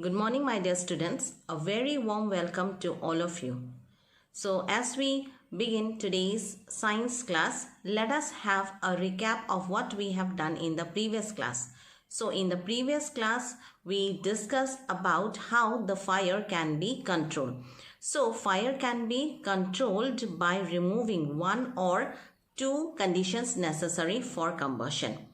Good morning, my dear students. A very warm welcome to all of you. So, as we begin today's science class, let us have a recap of what we have done in the previous class. So, in the previous class, we discussed about how the fire can be controlled. So, fire can be controlled by removing one or two conditions necessary for combustion.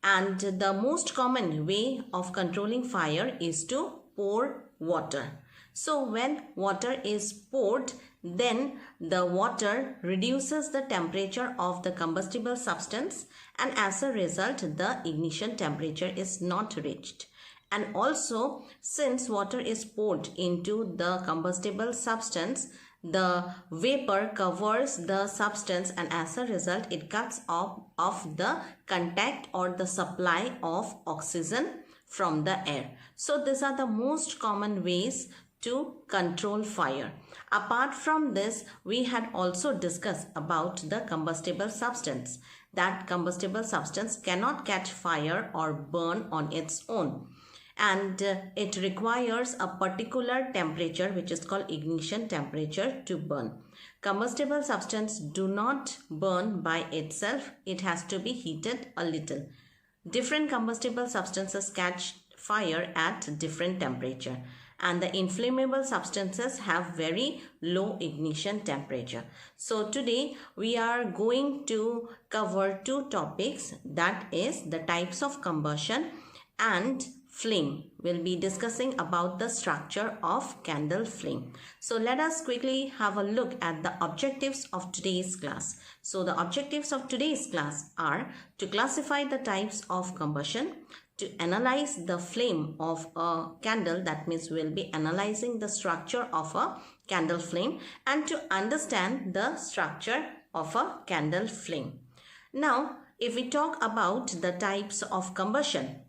And the most common way of controlling fire is to pour water. So when water is poured, then the water reduces the temperature of the combustible substance, and as a result the ignition temperature is not reached. And also, since water is poured into the combustible substance, the vapor covers the substance, and as a result it cuts off the contact or the supply of oxygen from the air. So these are the most common ways to control fire. Apart from this, we had also discussed about the combustible substance. That combustible substance cannot catch fire or burn on its own, and it requires a particular temperature which is called ignition temperature to burn. Combustible substance do not burn by itself. It has to be heated a little. Different combustible substances catch fire at different temperature, and the inflammable substances have very low ignition temperature. So today we are going to cover two topics, that is the types of combustion and flame. We'll be discussing about the structure of candle flame. So let us quickly have a look at the objectives of today's class. So the objectives of today's class are to classify the types of combustion, to analyze the flame of a candle, that means we'll be analyzing the structure of a candle flame, and to understand the structure of a candle flame. Now, if we talk about the types of combustion,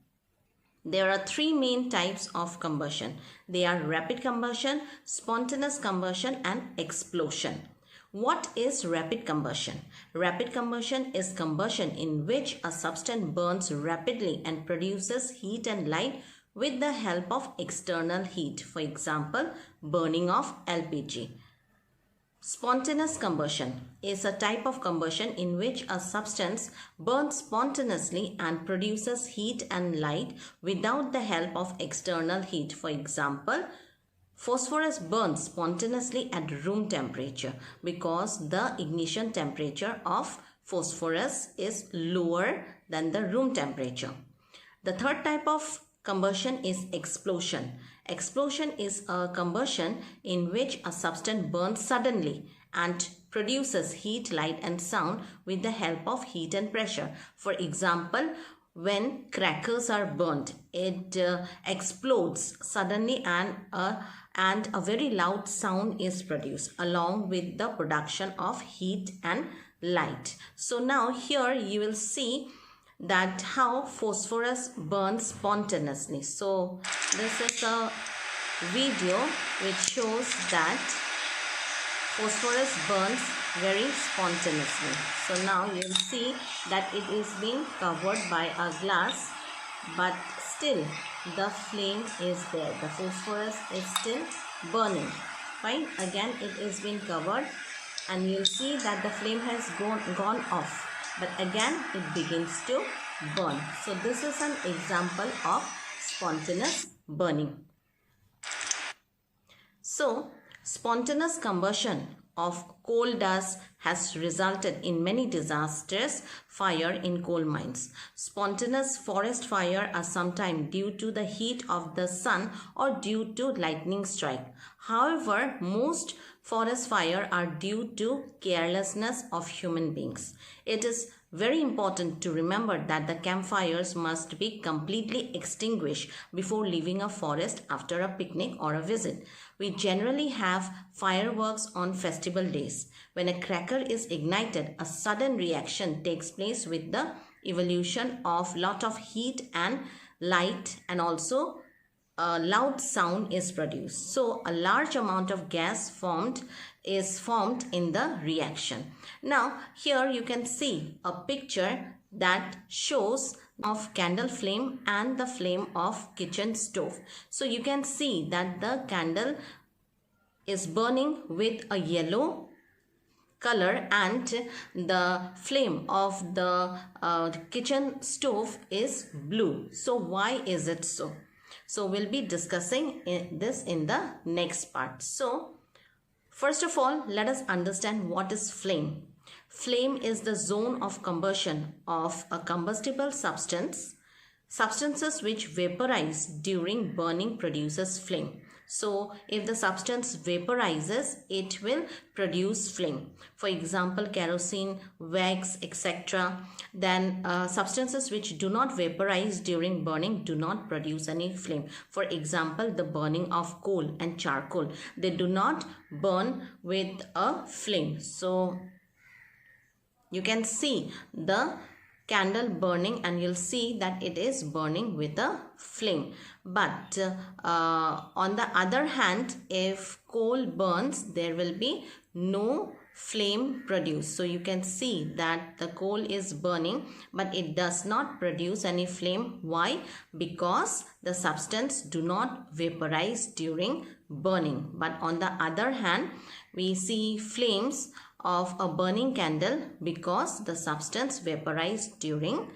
there are three main types of combustion. They are rapid combustion, spontaneous combustion, and explosion. What is rapid combustion? Rapid combustion is combustion in which a substance burns rapidly and produces heat and light with the help of external heat. For example, burning of LPG. Spontaneous combustion is a type of combustion in which a substance burns spontaneously and produces heat and light without the help of external heat. For example, phosphorus burns spontaneously at room temperature because the ignition temperature of phosphorus is lower than the room temperature. The third type of combustion is explosion. Explosion is a combustion in which a substance burns suddenly and produces heat, light, and sound with the help of heat and pressure. For example, when crackers are burnt, it explodes suddenly, and a very loud sound is produced along with the production of heat and light. So now here you will see that how phosphorus burns spontaneously. So this is a video which shows that phosphorus burns very spontaneously. So now you will see that it is being covered by a glass, but still the flame is there. The phosphorus is still burning. Fine. Again it is being covered, and you will see that the flame has gone off, but again it begins to burn. So this is an example of spontaneous burning. So spontaneous combustion of coal dust has resulted in many disastrous fire in coal mines. Spontaneous forest fire are sometimes due to the heat of the sun or due to lightning strike. However, most forest fire are due to carelessness of human beings. It is very important to remember that the campfires must be completely extinguished before leaving a forest after a picnic or a visit. We generally have fireworks on festival days. When a cracker is ignited, a sudden reaction takes place with the evolution of lot of heat and light, and also a loud sound is produced. So a large amount of gas is formed in the reaction. Now here you can see a picture that shows of candle flame and the flame of kitchen stove. So you can see that the candle is burning with a yellow color and the flame of the kitchen stove is blue. So why is it so? So we'll be discussing this in the next part. So first of all, let us understand what is flame. Flame is the zone of combustion of a combustible substance. Substances which vaporize during burning produces flame. So if the substance vaporizes, it will produce flame. For example, kerosene, wax, etc. Then substances which do not vaporize during burning do not produce any flame. For example, the burning of coal and charcoal, they do not burn with a flame. So you can see the candle burning and you'll see that it is burning with a flame. But on the other hand, if coal burns, there will be no flame produced. So you can see that the coal is burning, but it does not produce any flame. Why? Because the substance do not vaporize during burning. But on the other hand, we see flames of a burning candle because the substance vaporized during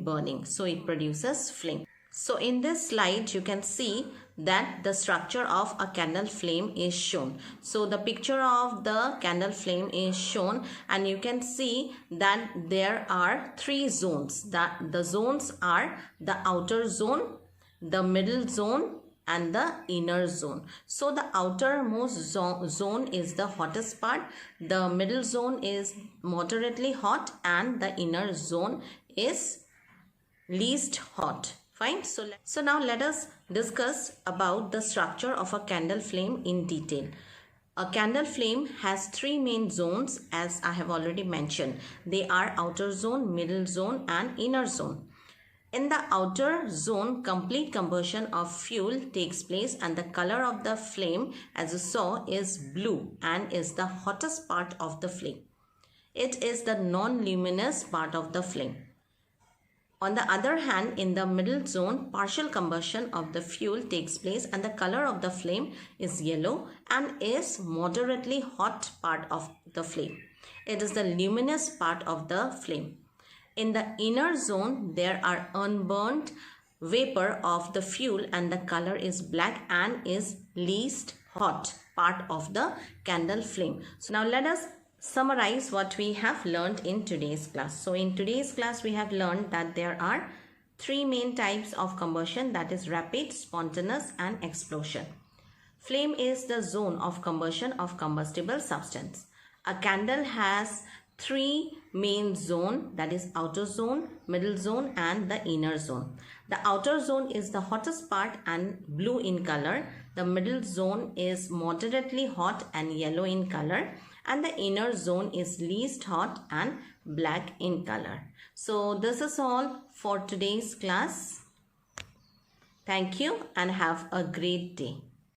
burning. So it produces flame. So in this slide, you can see that the structure of a candle flame is shown. So the picture of the candle flame is shown and you can see that there are three zones. The zones are the outer zone, the middle zone and the inner zone. So the outermost zone is the hottest part, the middle zone is moderately hot and the inner zone is least hot. Fine. So now let us discuss about the structure of a candle flame in detail. A candle flame has three main zones, as I have already mentioned. They are outer zone, middle zone and inner zone. In the outer zone, complete combustion of fuel takes place and the color of the flame, as you saw, is blue and is the hottest part of the flame. It is the non-luminous part of the flame. On the other hand, in the middle zone, partial combustion of the fuel takes place and the color of the flame is yellow and is moderately hot part of the flame. It is the luminous part of the flame. In the inner zone, there are unburned vapor of the fuel and the color is black and is least hot part of the candle flame. So now let us summarize what we have learned in today's class. So in today's class, we have learned that there are three main types of combustion, that is rapid, spontaneous and explosion. Flame is the zone of combustion of combustible substance. A candle has three main zone, that is outer zone, middle zone and the inner zone. The outer zone is the hottest part and blue in color. The middle zone is moderately hot and yellow in color. And the inner zone is least hot and black in color. So this is all for today's class. Thank you and have a great day.